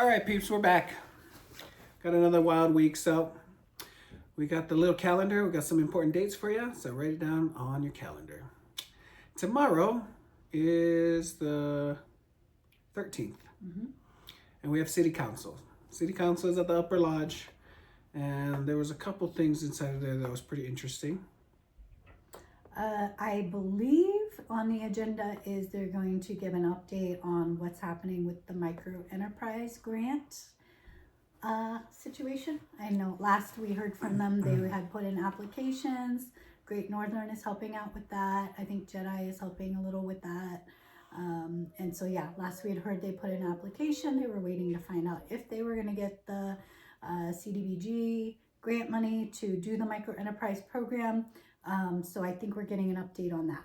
All right, peeps, we're back. Got another wild week, so we got the little calendar. We got some important dates for you, so write it down on your calendar. Tomorrow is the 13th, and we have City Council. City Council is at the Upper Lodge, and there was a couple things inside of there that was pretty interesting. I believe on the agenda is they're going to give an update on what's happening with the micro enterprise grant situation. I know last we heard from them, they had put in applications. Great Northern is helping out with that. I think Jedi is helping a little with that. And so yeah, last we had heard they put in an application. They were waiting to find out if they were going to get the CDBG grant money to do the micro enterprise program. So I think we're getting an update on that.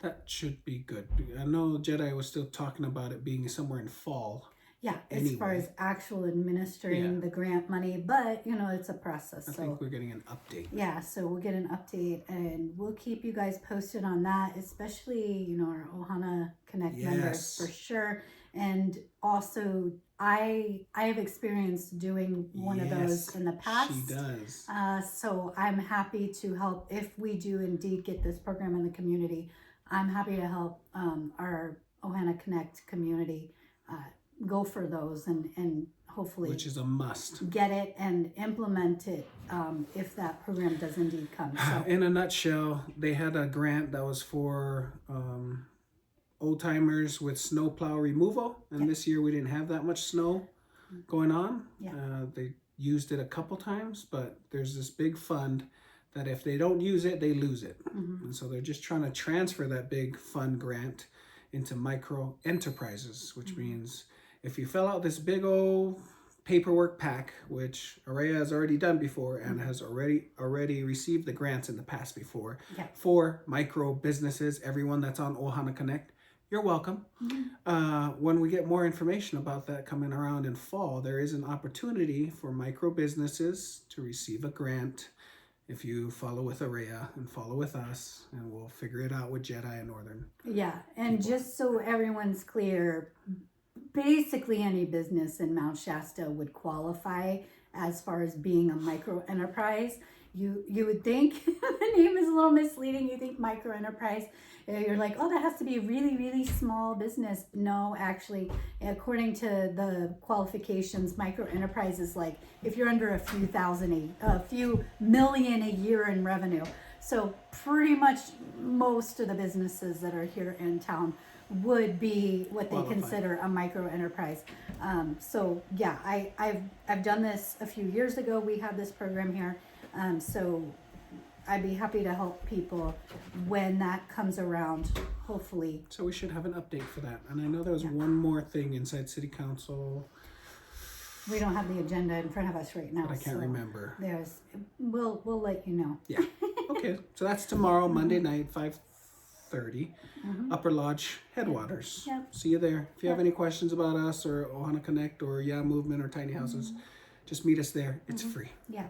That should be good. I know Jedi was still talking about it being somewhere in fall. Yeah, as far as actual administering the grant money, but you know, it's a process. I think we're getting an update. Yeah, so we'll get an update and we'll keep you guys posted on that, especially, you know, our Ohana Connect members for sure. And also I have experienced doing one of those in the past. She does. So I'm happy to help if we do indeed get this program in the community. I'm happy to help our Ohana Connect community go for those and hopefully, which is a must, get it and implement it if that program does indeed come. So. In a nutshell, they had a grant that was for old timers with snow plow removal, and this year we didn't have that much snow going on. They used it a couple times, but there's this big fund that if they don't use it, they lose it. And so they're just trying to transfer that big fund grant into micro enterprises, which means if you fill out this big old paperwork pack, which Aurea has already done before and has already received the grants in the past before for micro businesses, everyone that's on Ohana Connect, you're welcome. When we get more information about that coming around in fall, there is an opportunity for micro businesses to receive a grant if you follow with Aurea and follow with us, and we'll figure it out with Jedi and Northern. Yeah, and just so everyone's clear, basically any business in Mount Shasta would qualify as far as being a micro enterprise. You would think the name is a little misleading. You think micro enterprise, you're like, oh, that has to be a really, really small business. No, actually, according to the qualifications, micro enterprise is like if you're under a few million a year in revenue. So pretty much most of the businesses that are here in town would be what they consider a micro enterprise. So yeah, I've done this a few years ago. We have this program here. So I'd be happy to help people when that comes around, hopefully. So we should have an update for that. And I know there was one more thing inside City Council. We don't have the agenda in front of us right now. But I can't remember. We'll let you know. Yeah. Okay. So that's tomorrow, Monday night, 5:30, Upper Lodge Headwaters. Yep. See you there. If you have any questions about us or Ohana Connect or Movement or Tiny Houses, just meet us there. It's free. Yeah.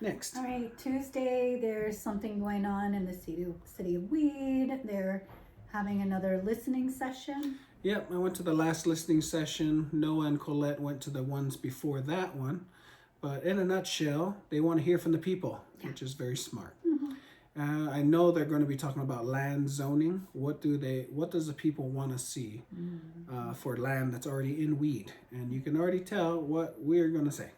Next. All right, Tuesday, there's something going on in the city of Weed. They're having another listening session. Yep, I went to the last listening session. Noah and Colette went to the ones before that one. But in a nutshell, they want to hear from the people, which is very smart. I know they're going to be talking about land zoning. What does the people want to see for land that's already in weed? And you can already tell what we're going to say.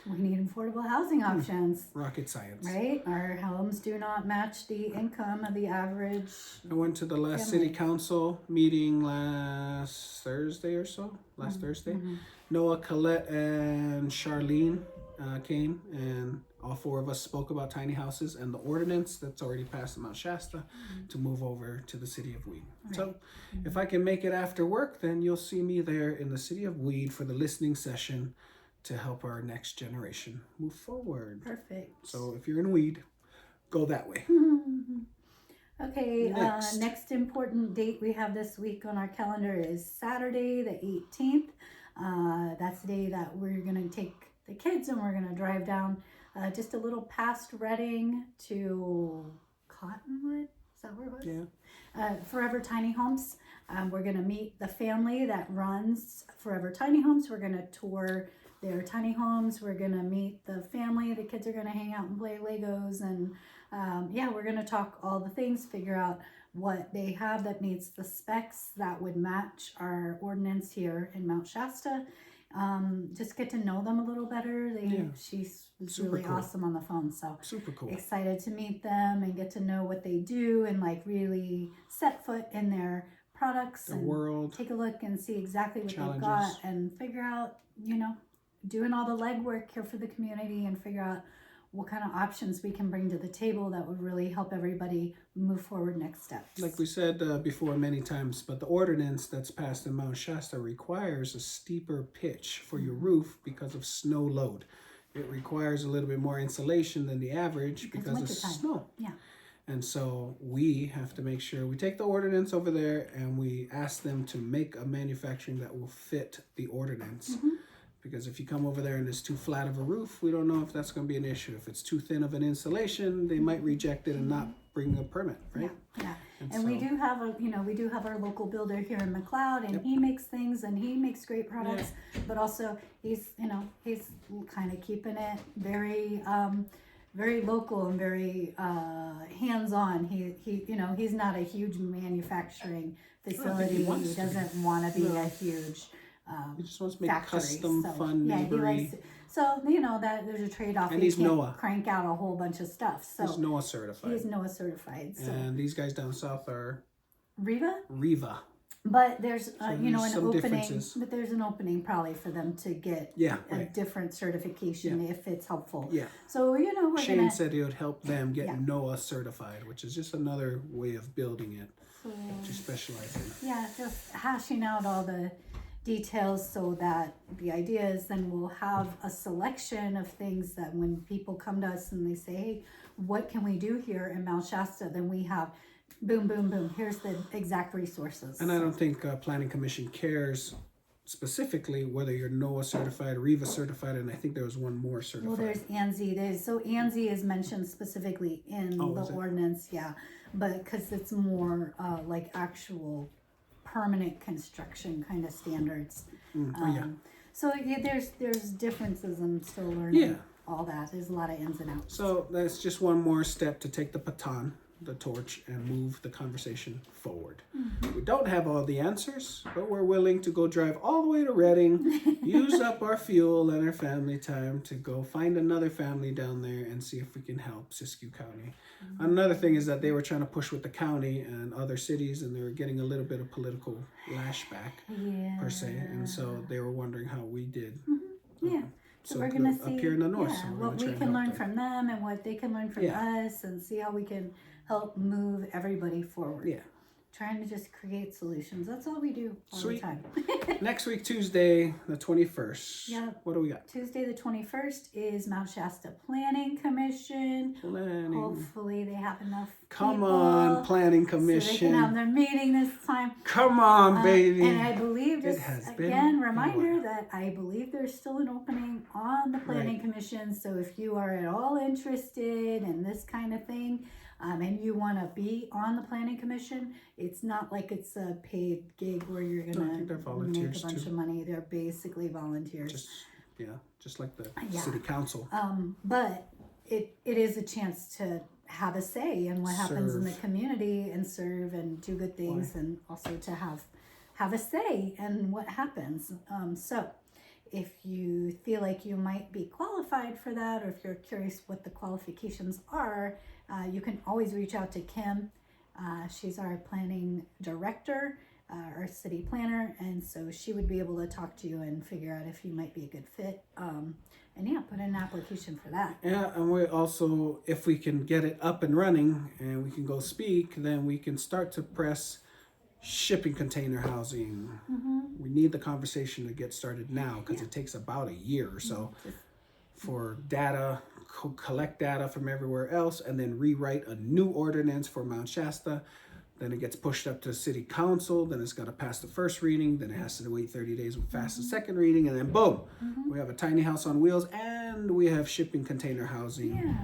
We need affordable housing options. Rocket science. Right? Our homes do not match the income of the average. I went to the last city council meeting last Thursday or so. Thursday. Noah, Colette, and Charlene came, and all four of us spoke about tiny houses and the ordinance that's already passed in Mount Shasta to move over to the city of Weed. Right. So if I can make it after work, then you'll see me there in the city of Weed for the listening session to help our next generation move forward. Perfect. So if you're in Weed, go that way. Okay, next important date we have this week on our calendar is Saturday, the 18th. That's the day that we're going to take the kids and we're going to drive down just a little past Redding to Cottonwood. Is that where it was? Yeah. Forever Tiny Homes. We're going to meet the family that runs Forever Tiny Homes. We're going to tour their tiny homes. We're going to meet the family. The kids are going to hang out and play Legos. And we're going to talk all the things, figure out what they have that meets the specs that would match our ordinance here in Mount Shasta. Just get to know them a little better. She's really cool. Awesome on the phone, so super cool. Excited to meet them and get to know what they do and like really set foot in their products and world. Take a look and see exactly what they've got and figure out, doing all the legwork here for the community and figure out what kind of options we can bring to the table that would really help everybody move forward next steps. Like we said before many times, but the ordinance that's passed in Mount Shasta requires a steeper pitch for your roof because of snow load. It requires a little bit more insulation than the average because of snow. Yeah. And so we have to make sure we take the ordinance over there and we ask them to make a manufacturing that will fit the ordinance. Mm-hmm. Because if you come over there and it's too flat of a roof, we don't know if that's going to be an issue. If it's too thin of an insulation, they might reject it and not bring a permit, right? Yeah. And we do have our local builder here in McLeod, and he makes things and he makes great products. Yeah. But also he's kind of keeping it very very local and very hands-on. He's not a huge manufacturing facility. He doesn't want to be a huge he just wants to make factory. Custom fun neighborly. That there's a trade-off. And he's NOAA. Crank out a whole bunch of stuff. So he's NOAA certified. He's NOAA certified. So. And these guys down south are Riva. But there's an opening. Differences. But there's an opening probably for them to get a different certification if it's helpful. Yeah. So Shane said it would help them get NOAA certified, which is just another way of building it to specialize in. Yeah, just hashing out all the details so that the idea is then we'll have a selection of things that when people come to us and they say, hey, what can we do here in Mount Shasta? Then we have boom, boom, boom. Here's the exact resources. And I don't think Planning Commission cares specifically whether you're NOAA certified, Riva certified, and I think there was one more certified. Well, there's ANSI. So ANSI is mentioned specifically in the ordinance, but because it's more like actual permanent construction kind of standards. So there's differences. I'm still learning all that. There's a lot of ins and outs. So that's just one more step to take the baton, the torch, and move the conversation forward. Mm-hmm. We don't have all the answers, but we're willing to go drive all the way to Redding, use up our fuel and our family time to go find another family down there and see if we can help Siskiyou County. Mm-hmm. Another thing is that they were trying to push with the county and other cities, and they were getting a little bit of political lashback per se, and so they were wondering how we did. Mm-hmm. So we're going to see up here in the north, so what we can learn from them and what they can learn from us, and see how we can help move everybody forward. Yeah. Trying to just create solutions. That's all we do all the time. Next week, Tuesday, the 21st. Yeah. What do we got? Tuesday, the 21st is Mount Shasta Planning Commission. Planning. Hopefully they have enough Come people on, Planning Commission. So they can have their meeting this time. Come on, baby. And I believe, reminder that I believe there's still an opening on the Planning Commission. So if you are at all interested in this kind of thing, and you want to be on the Planning Commission, it's not like it's a paid gig where you're going to make a bunch of money. They're basically volunteers. Just like the city council. But it is a chance to have a say in what happens in the community and serve and do good things, and also to have a say in what happens. So if you feel like you might be qualified for that, or if you're curious what the qualifications are, you can always reach out to Kim. She's our planning director, our city planner, and so she would be able to talk to you and figure out if you might be a good fit. And put in an application for that. Yeah, and we also, if we can get it up and running and we can go speak, then we can start to press shipping container housing. Mm-hmm. We need the conversation to get started now because it takes about a year or so for data, collect data from everywhere else, and then rewrite a new ordinance for Mount Shasta. Then it gets pushed up to the city council, then it's got to pass the first reading, then it has to wait 30 days and pass the second reading, and then boom, we have a tiny house on wheels and we have shipping container housing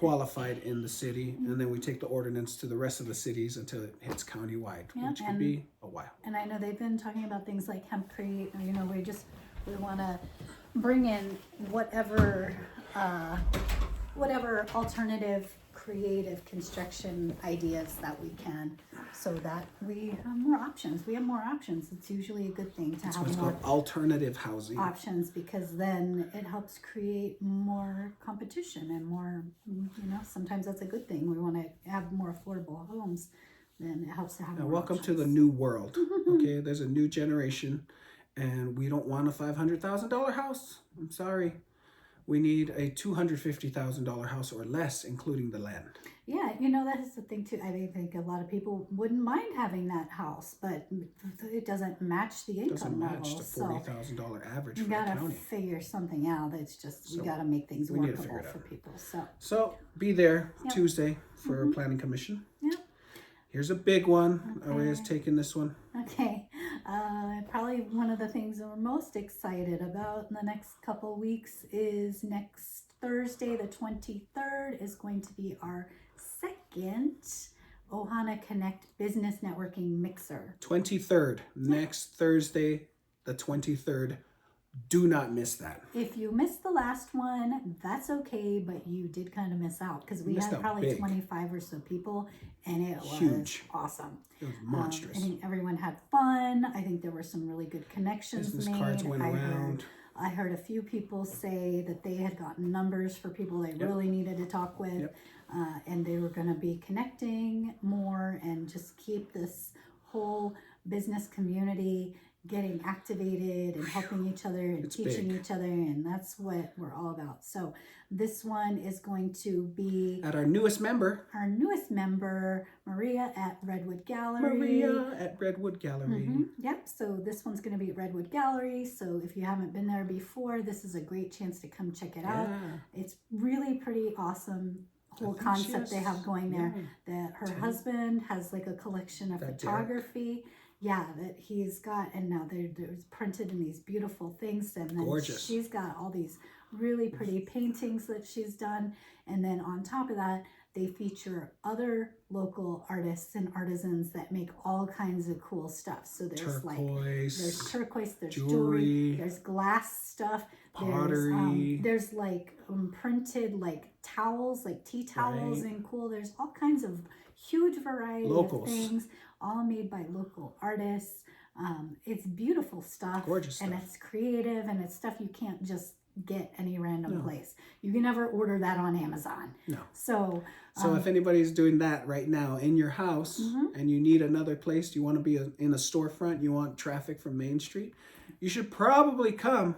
qualified in the city, and then we take the ordinance to the rest of the cities until it hits countywide, which could be a while. And I know they've been talking about things like hempcrete. You know, we want to bring in whatever alternative creative construction ideas that we can, so that we have more options. It's usually a good thing to It's have what's more called alternative housing. options, because then it helps create more competition and more, sometimes that's a good thing. We want to have more affordable homes, then it helps to have more Welcome options. to the new world. Okay, there's a new generation, and we don't want a $500,000 house. I'm sorry. We need a $250,000 house or less, including the land. Yeah, that is the thing too. I think a lot of people wouldn't mind having that house, but it doesn't match the income Doesn't match level. the $40,000 average You for the gotta county. figure something out. It's just So we gotta make things we need to workable figure it for out. people. So be there Yep. Tuesday for Planning Commission. Yep. Here's a big one. Okay. Aurea's taking this one. Okay, probably one of the things that we're most excited about in the next couple weeks is next Thursday, the 23rd, is going to be our second Ohana Connect Business Networking Mixer. 23rd, next Thursday, the 23rd. Do not miss that. If you missed the last one, that's okay, but you did kind of miss out, because we had probably big. 25 or so people, and it was Huge. Awesome. It was monstrous. I think everyone had fun. I think there were some really good connections Business made. cards went around. I heard a few people say that they had gotten numbers for people they really needed to talk with, Yep. and they were going to be connecting more and just keep this whole business community getting activated and helping each other and It's teaching big. each other, and that's what we're all about. So this one is going to be At our newest member, Maria at Redwood Gallery. Maria at Redwood Gallery. Yep, so this one's going to be at Redwood Gallery. So if you haven't been there before, this is a great chance to come check it out. It's really pretty awesome whole concept they have going there. That her husband has like a collection of photography. Yeah, that he's got, and now there's printed in these beautiful things, and then Gorgeous. she's got all these really pretty paintings that she's done, and then on top of that, they feature other local artists and artisans that make all kinds of cool stuff. So there's turquoise, there's jewelry, there's glass stuff, pottery. There's printed towels, like tea towels, and cool. There's all kinds of huge variety of things, all made by local artists. It's beautiful stuff. Gorgeous stuff. And it's creative, and it's stuff you can't just get any random place. You can never order that on Amazon. No. So if anybody's doing that right now in your house and you need another place, you want to be in a storefront, you want traffic from Main Street, you should probably come.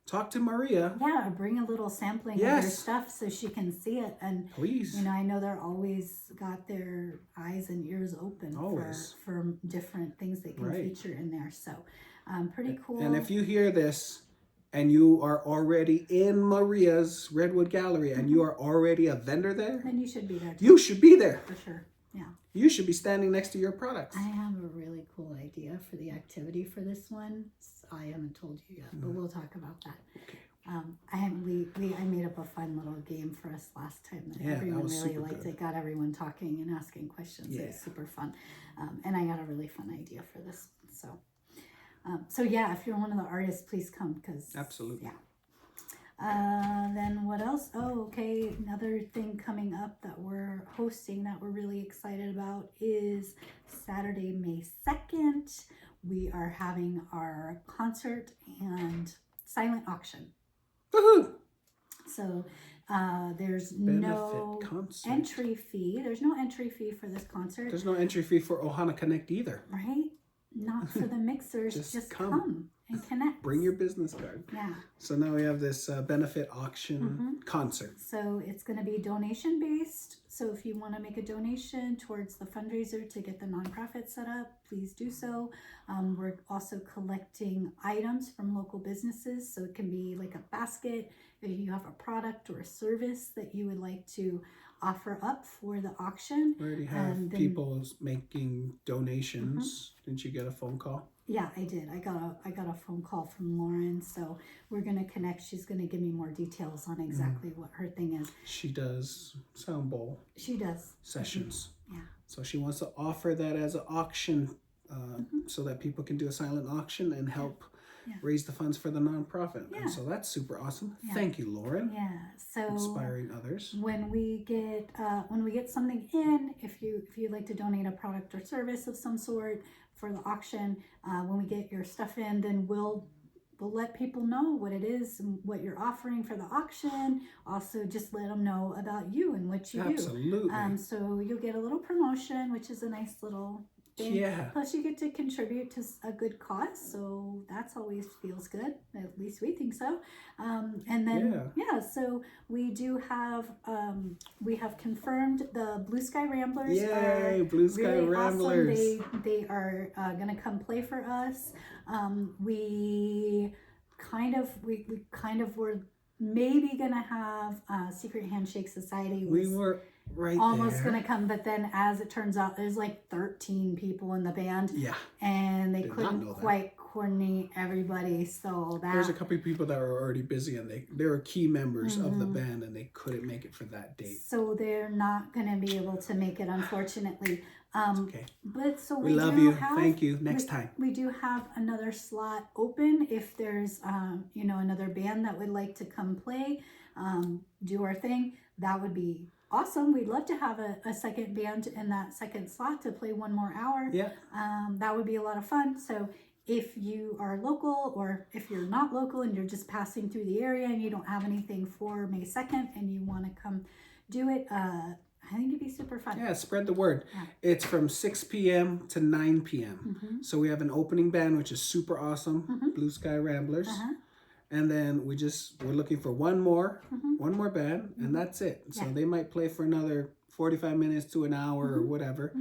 Talk to Maria. Yeah, or bring a little sampling of your stuff so she can see it. And please, I know they're always got their eyes and ears open for different things they can feature in there. So pretty cool. And if you hear this and you are already in Maria's Redwood Gallery and you are already a vendor there, then you should be there too. You should be there. For sure. Yeah. You should be standing next to your products. I have a really cool idea for the activity for this one. I haven't told you yet, but we'll talk about that. Okay. I made up a fun little game for us last time that everyone really liked. It got everyone talking and asking questions. It was super fun, and I got a really fun idea for this. So yeah, if you're one of the artists, please come, because absolutely. Yeah. Then what else? Oh, okay. Another thing coming up that we're hosting that we're really excited about is Saturday, May 2nd. We are having our concert and silent auction. Woohoo! So there's no entry fee. There's no entry fee for this concert. There's no entry fee for Ohana Connect either. Right? Not for the mixers. Just come and connect. Bring your business card. Yeah. So now we have this benefit auction concert. So it's going to be donation based. So if you want to make a donation towards the fundraiser to get the nonprofit set up, please do so. We're also collecting items from local businesses. So it can be like a basket if you have a product or a service that you would like to offer up for the auction. We already have people making donations. Didn't you get a phone call? Yeah, I did. I got a phone call from Lauren, so we're gonna connect. She's gonna give me more details on exactly what her thing is. She does sound bowl She does sessions. Yeah. So she wants to offer that as an auction, so that people can do a silent auction and help raise the funds for the nonprofit. Yeah. And so that's super awesome. Thank you, Lauren. Yeah. So Inspiring others. when we get something in, if you'd like to donate a product or service of some sort for the auction, when we get your stuff in, then we'll let people know what it is and what you're offering for the auction. Also, just let them know about you and what you Absolutely. do. So you'll get a little promotion, which is a nice little thing. Yeah. Plus, you get to contribute to a good cause, so that's always feels good. At least we think so. And then so we do have we have confirmed the Blue Sky Ramblers. Yay, Blue Sky really Ramblers! Awesome. They are gonna come play for us. We kind of were maybe gonna have Secret Handshake Society. We were almost gonna come, but then as it turns out, there's like 13 people in the band. Yeah. And they couldn't quite coordinate everybody, so there's a couple of people that were already busy, and they were key members of the band, and they couldn't make it for that date. So they're not gonna be able to make it, unfortunately. Okay. But so we love you. Thank you. Next time. We do have another slot open if there's another band that would like to come play, do our thing. That would be awesome. We'd love to have a second band in that second slot to play one more hour. Yeah. That would be a lot of fun. So if you are local, or if you're not local and you're just passing through the area and you don't have anything for May 2nd and you want to come do it, I think it'd be super fun. Yeah, spread the word. Yeah. It's from 6 p.m. to 9 p.m. So we have an opening band, which is super awesome, Blue Sky Ramblers. And then we're looking for one more band, and that's it. So they might play for another 45 minutes to an hour or whatever.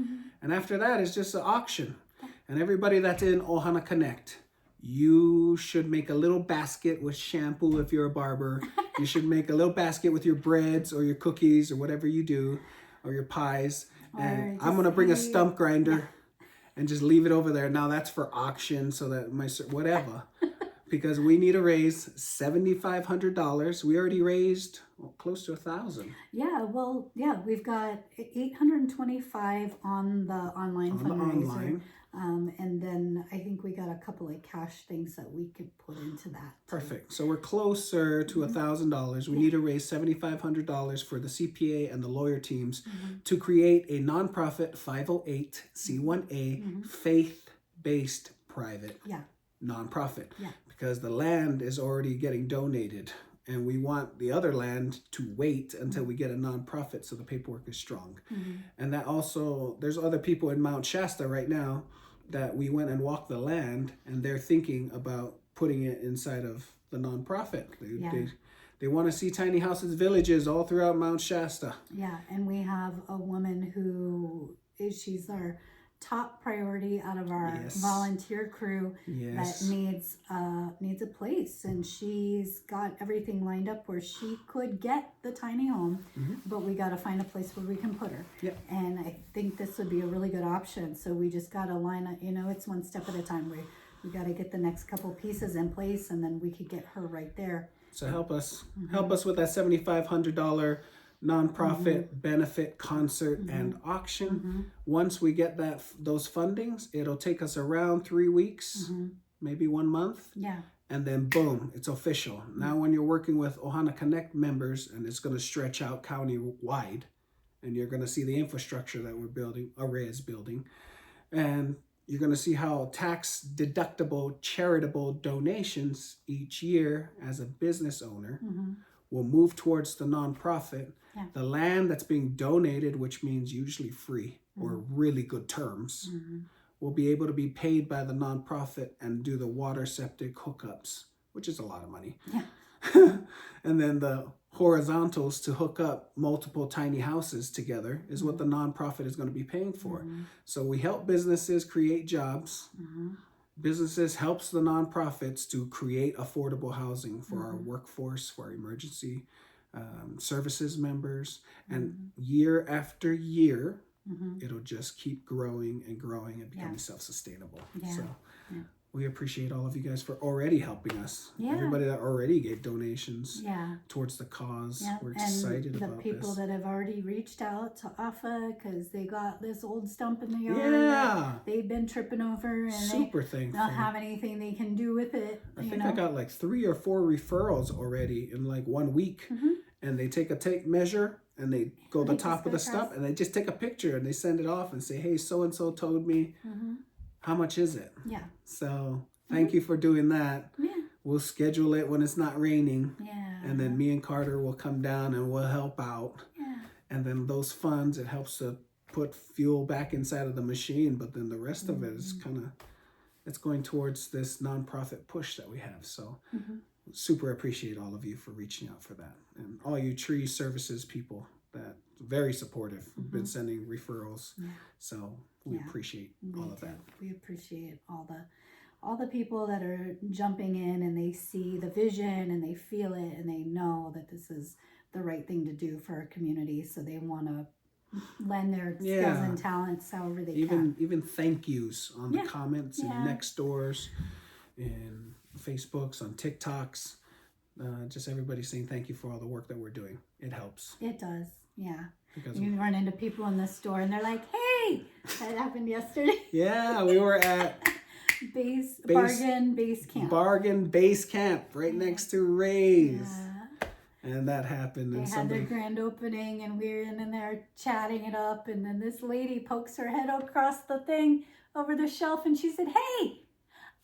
And after that, it's just an auction. And everybody that's in Ohana Connect, you should make a little basket with shampoo if you're a barber. You should make a little basket with your breads or your cookies or whatever you do, or your pies. And I'm going to bring a stump grinder and just leave it over there. Now that's for auction, so that whatever. Because we need to raise $7,500. We already raised close to 1,000. Yeah, well, we've got 825 on the online fundraiser. And then I think we got a couple of cash things that we could put into that. Perfect. So we're closer to $1,000. We need to raise $7,500 for the CPA and the lawyer teams to create a nonprofit 508c1a faith-based private nonprofit. Yeah. Because the land is already getting donated, and we want the other land to wait until we get a nonprofit so the paperwork is strong. And that also, there's other people in Mount Shasta right now that we went and walked the land, and they're thinking about putting it inside of the nonprofit. They want to see tiny houses, villages all throughout Mount Shasta. Yeah, and we have a woman she's our top priority out of our volunteer crew that needs a place, and she's got everything lined up where she could get the tiny home, but we got to find a place where we can put her. And I think this would be a really good option. So we just got to line up, it's one step at a time. We got to get the next couple pieces in place, and then we could get her right there. So help us with that $7,500 nonprofit benefit concert and auction. Once we get those fundings, it'll take us around 3 weeks, maybe 1 month. Yeah. And then boom, it's official. Now when you're working with Ohana Connect members, and it's going to stretch out county-wide, and you're going to see the infrastructure that we're building, Aurea is building, and you're going to see how tax-deductible charitable donations each year as a business owner will move towards the nonprofit. Yeah. The land that's being donated, which means usually free or really good terms, will be able to be paid by the nonprofit and do the water septic hookups, which is a lot of money. Yeah. And then the horizontals to hook up multiple tiny houses together is what the nonprofit is going to be paying for. So we help businesses create jobs. Businesses helps the nonprofits to create affordable housing for our workforce, for our emergency services members. And year after year, it'll just keep growing and growing and becoming self-sustainable. Yeah. So We appreciate all of you guys for already helping us. Yeah. Everybody that already gave donations Yeah. towards the cause. Yeah. We're excited about the people this. that have already reached out to Afa because they got this old stump in the yard. Yeah. They've been tripping over and Super they thankful. don't have anything they can do with it. I think I got like 3 or 4 referrals already in like 1 week. Mm-hmm. And they take a tape measure and they go the top of the stump and they just take a picture and they send it off and say, hey, so-and-so told me. Mm-hmm. How much is it? Yeah. So thank you for doing that. Yeah. We'll schedule it when it's not raining. Yeah. And then me and Carter will come down and we'll help out. Yeah. And then those funds, it helps to put fuel back inside of the machine. But then the rest of it is kind of, it's going towards this nonprofit push that we have. So super appreciate all of you for reaching out for that. And all you tree services people that very supportive. We've been sending referrals. Yeah. So we appreciate all of that. We appreciate all the people that are jumping in and they see the vision and they feel it and they know that this is the right thing to do for our community. So they want to lend their skills and talents however they can. Even thank yous on the comments and next doors and Facebooks, on TikToks. Just everybody saying thank you for all the work that we're doing. It helps. It does. Yeah. Because you run into people in the store and they're like, hey, that happened yesterday. Yeah, we were at Bargain Base Camp. Bargain Base Camp right next to Ray's. Yeah. And that happened. They had their grand opening and we were in there chatting it up. And then this lady pokes her head across the thing over the shelf and she said, hey,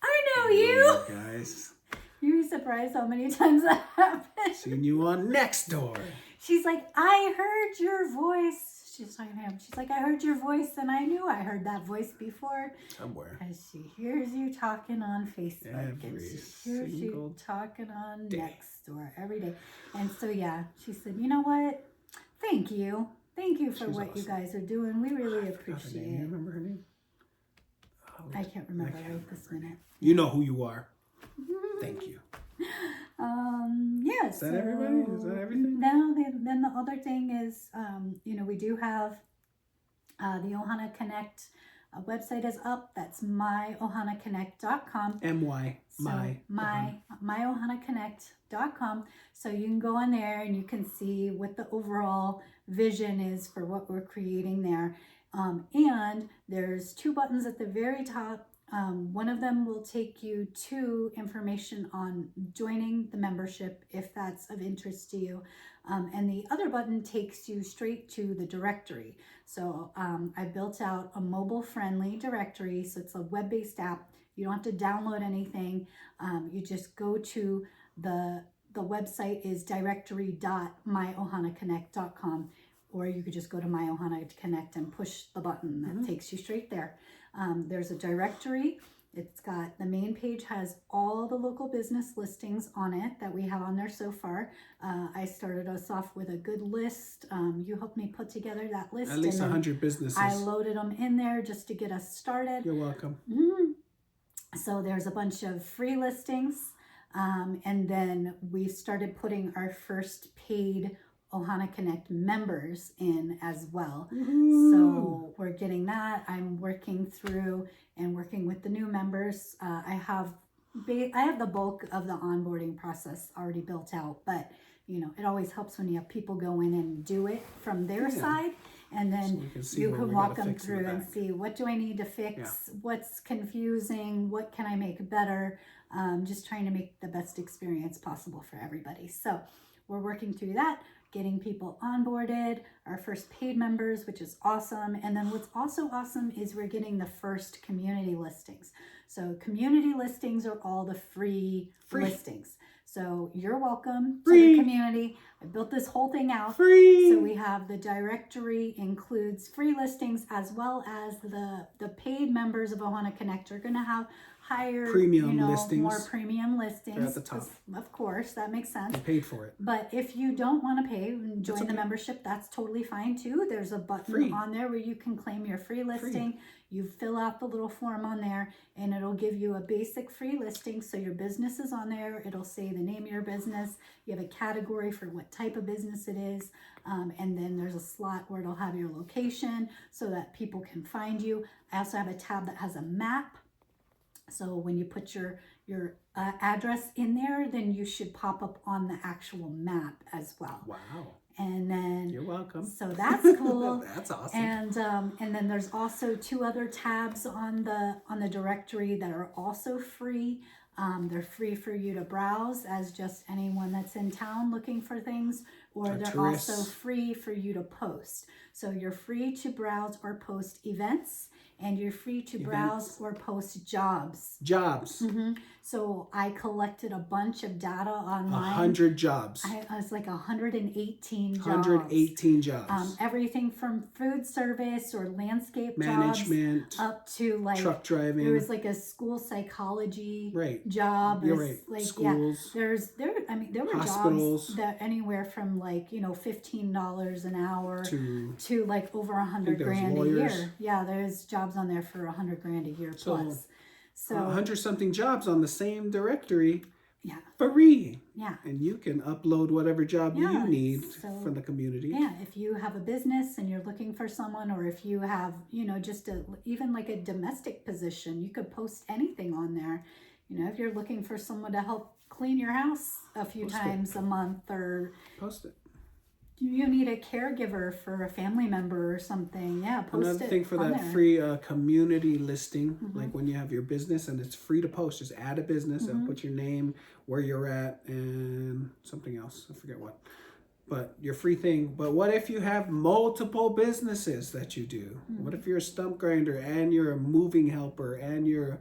I know you. Guys. You'd be surprised how many times that happened. Seen you on Nextdoor. She's like, I heard your voice. She's talking to him. She's like, I heard your voice and I knew I heard that voice before. Somewhere. Because she hears you talking on Facebook. Every and she hears you talking on Nextdoor every day. And so, yeah, she said, you know what? Thank you. Thank you for what you guys are doing. We really appreciate it. You remember her name? I can't remember right this minute. You know who you are. Thank you. Yes. Is that everybody? Is that everything? No, then the other thing is, we do have the Ohana Connect website is up. That's myohanaconnect.com. myohanaconnect.com. So you can go on there and you can see what the overall vision is for what we're creating there. And there's 2 buttons at the very top. One of them will take you to information on joining the membership if that's of interest to you. And the other button takes you straight to the directory. So I built out a mobile friendly directory. So it's a web-based app. You don't have to download anything. You just go to the website is directory.myohanaconnect.com, or you could just go to My Ohana Connect and push the button that takes you straight there. There's a directory. It's got the main page has all the local business listings on it that we have on there so far. I started us off with a good list. You helped me put together that list. At least 100 businesses. I loaded them in there just to get us started. You're welcome. So there's a bunch of free listings. And then we started putting our first paid Ohana Connect members in as well. So we're getting that. I'm working through and working with the new members. I have the bulk of the onboarding process already built out, but it always helps when you have people go in and do it from their side, and then so you can walk them through and see, what do I need to fix? What's confusing? What can I make better? Just trying to make the best experience possible for everybody. So we're working through that, getting people onboarded, our first paid members, which is awesome. And then what's also awesome is we're getting the first community listings. So community listings are all the free. listings. So you're welcome to the community. I built this whole thing out. So we have the directory includes free listings, as well as the paid members of Ohana Connect are going to have higher premium listings. More premium listings. They're at the top. Of course, that makes sense. You paid for it. But if you don't want to pay and join the membership, that's totally fine too. There's a button on there where you can claim your free listing. You fill out the little form on there and it'll give you a basic free listing. So your business is on there. It'll say the name of your business. You have a category for what type of business it is. And then there's a slot where it'll have your location so that people can find you. I also have a tab that has a map. So when you put your address in there, then you should pop up on the actual map as well. Wow. And then You're welcome. So that's cool. That's awesome. And then there's also 2 other tabs on the directory that are also free. They're free for you to browse as just anyone that's in town looking for things, or they're tourists. also free for you to post. So you're free to browse or post events, and you're free to browse or post jobs. Jobs. So I collected a bunch of data online. 100 jobs. I was like 118 jobs. 118 jobs. Everything from food service or landscape management jobs up to like truck driving. There was like a school psychology right. job. You're right. Like, schools. Yeah, there were hospitals. Jobs that anywhere from like $15 an hour to like over $100 grand a year. Yeah, there's jobs on there for $100 grand a year plus. So 100 something jobs on the same directory. Yeah. Free. Yeah. And you can upload whatever job you need from the community. Yeah. If you have a business and you're looking for someone, or if you have, just even like a domestic position, you could post anything on there. If you're looking for someone to help clean your house a few times a month, or post it. You need a caregiver for a family member or something. Yeah, post Another it thing for that there. free community listing, like when you have your business and it's free to post, just add a business and put your name, where you're at, and something else. I forget what. But your free thing. But what if you have multiple businesses that you do? What if you're a stump grinder and you're a moving helper and you're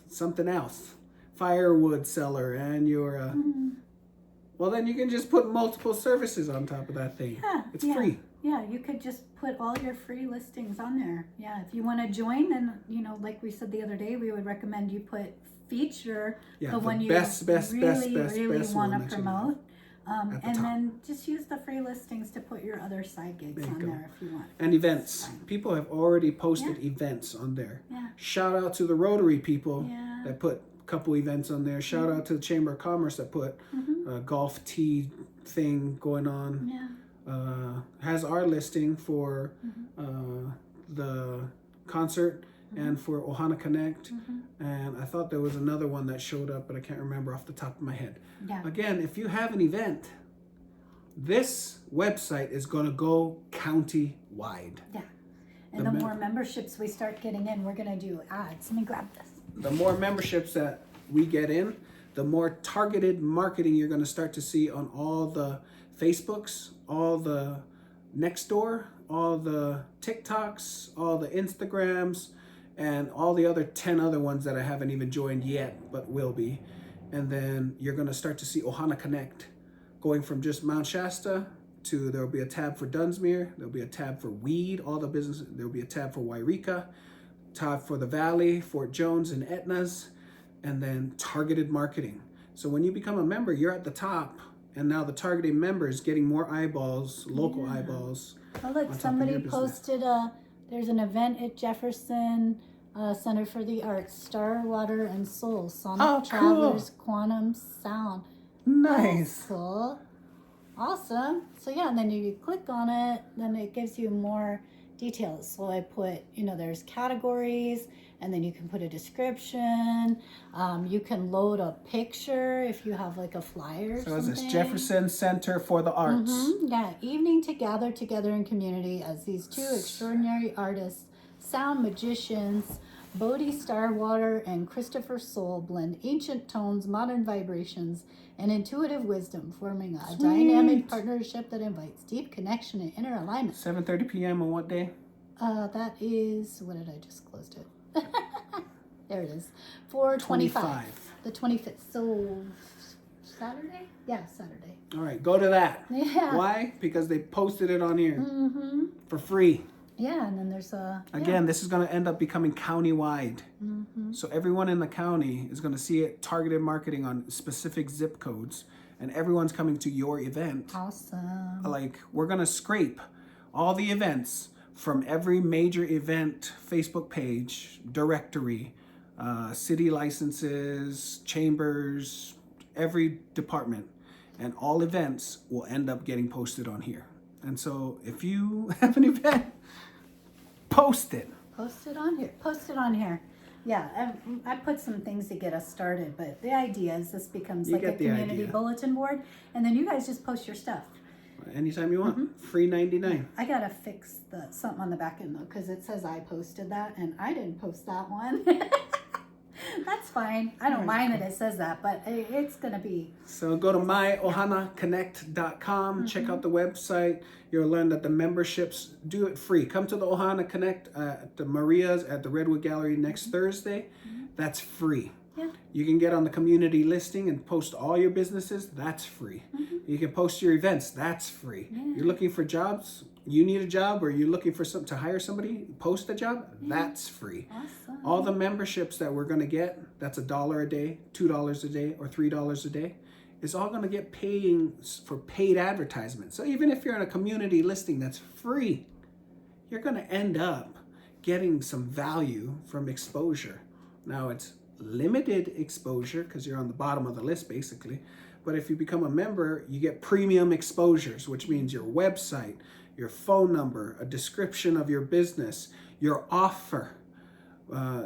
something else, firewood seller, and you're a... Well, then you can just put multiple services on top of that thing. Yeah, it's free. Yeah, you could just put all your free listings on there. Yeah, if you want to join, then, like we said the other day, we would recommend you put feature the one you really want to promote. And then just use the free listings to put your other side gigs on there if you want. And events. People have already posted events on there. Yeah. Shout out to the Rotary people that put couple events on there. Shout out to the Chamber of Commerce that put a golf tee thing going on. Has our listing for the concert and for Ohana Connect. And I thought there was another one that showed up, but I can't remember off the top of my head. Again, if you have an event, this website is going to go county-wide. And the more memberships we start getting in, we're going to do ads. Let me grab this. The more memberships that we get in, the more targeted marketing you're going to start to see on all the Facebooks, all the Nextdoor, all the TikToks, all the Instagrams, and all the other 10 other ones that I haven't even joined yet, but will be. And then you're going to start to see Ohana Connect going from just Mount Shasta to, there'll be a tab for Dunsmuir, there'll be a tab for Weed, all the business, there'll be a tab for Wairika, tab for the Valley, Fort Jones, and Etna's, and then targeted marketing. So when you become a member, you're at the top, and now the targeted member is getting more eyeballs, local eyeballs. Oh, look, somebody posted there's an event at Jefferson Center for the Arts, Star, Water, and Soul, Sonic Travelers, Quantum Sound. Nice. That's cool. Awesome. So yeah, and then you click on it, then it gives you more details. So I put, there's categories, and then you can put a description. You can load a picture if you have like a flyer or something. So it's Jefferson Center for the Arts. Yeah, evening to gather together in community as these 2 extraordinary artists, sound magicians, Bodhi Starwater and Christopher Soul, blend ancient tones, modern vibrations, and intuitive wisdom, forming a dynamic partnership that invites deep connection and inner alignment. 7:30 p.m. on what day? That is, what did I just closed it? There it is. 4/25. The 25th. So Saturday? Yeah, Saturday. All right, go to that. Yeah. Why? Because they posted it on here for free. Yeah, and then there's Again, this is going to end up becoming county-wide. So everyone in the county is going to see it, targeted marketing on specific zip codes, and everyone's coming to your event. Awesome. Like, we're going to scrape all the events from every major event Facebook page, directory, city licenses, chambers, every department, and all events will end up getting posted on here. And so if you have an event, post it. Post it on here. Post it on here. Yeah, I put some things to get us started, but the idea is this becomes You like a get the community idea. bulletin board, and then you guys just post your stuff. Anytime you want. Free 99. I gotta fix something on the back end though, because it says I posted that, and I didn't post that one. That's fine. I don't mind that it says that, but it's gonna be. So go to myohanaconnect.com, check out the website. You'll learn that the memberships do it free. Come to the Ohana Connect at the Maria's at the Redwood Gallery next Thursday. That's free. Yeah. You can get on the community listing and post all your businesses. That's free. You can post your events. That's free. Yeah. You're looking for jobs. You need a job, or you're looking for something to hire somebody. Post a job. That's free. Awesome. All the memberships that we're going to get, that's $1 a day, $2 a day, or $3 a day, is all going to get paying for paid advertisement. So even if you're in a community listing that's free, you're going to end up getting some value from exposure. Now it's limited exposure because you're on the bottom of the list basically. But if you become a member, you get premium exposures, which means your website, your phone number, a description of your business, your offer,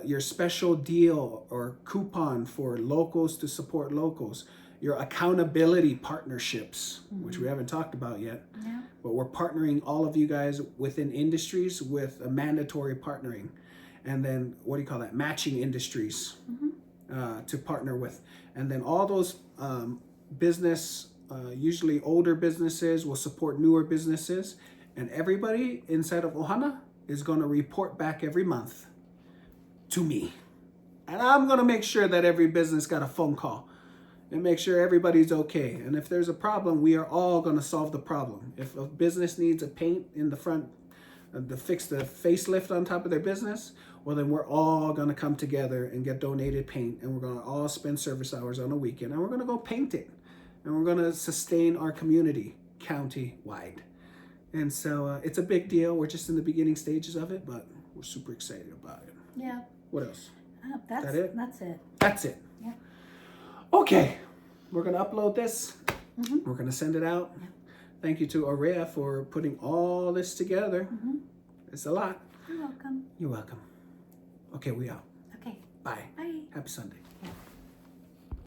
your special deal or coupon for locals to support locals, your accountability partnerships, which we haven't talked about yet. Yeah. But we're partnering all of you guys within industries with a mandatory partnering. And then, what do you call that? Matching industries to partner with. And then all those business, usually older businesses, will support newer businesses. And everybody inside of Ohana is going to report back every month to me. And I'm going to make sure that every business got a phone call and make sure everybody's okay. And if there's a problem, we are all going to solve the problem. If a business needs a paint in the front, to fix the facelift on top of their business, well, then we're all going to come together and get donated paint, and we're going to all spend service hours on a weekend, and we're going to go paint it, and we're going to sustain our community county-wide. And so it's a big deal. We're just in the beginning stages of it, but we're super excited about it. Yeah. What else? That's That it? That's it. That's it. Yeah. Okay. We're going to upload this. We're going to send it out. Yeah. Thank you to Aurea for putting all this together. It's a lot. You're welcome. You're welcome. Okay, we out. Okay. Bye. Bye. Happy Sunday. Yeah.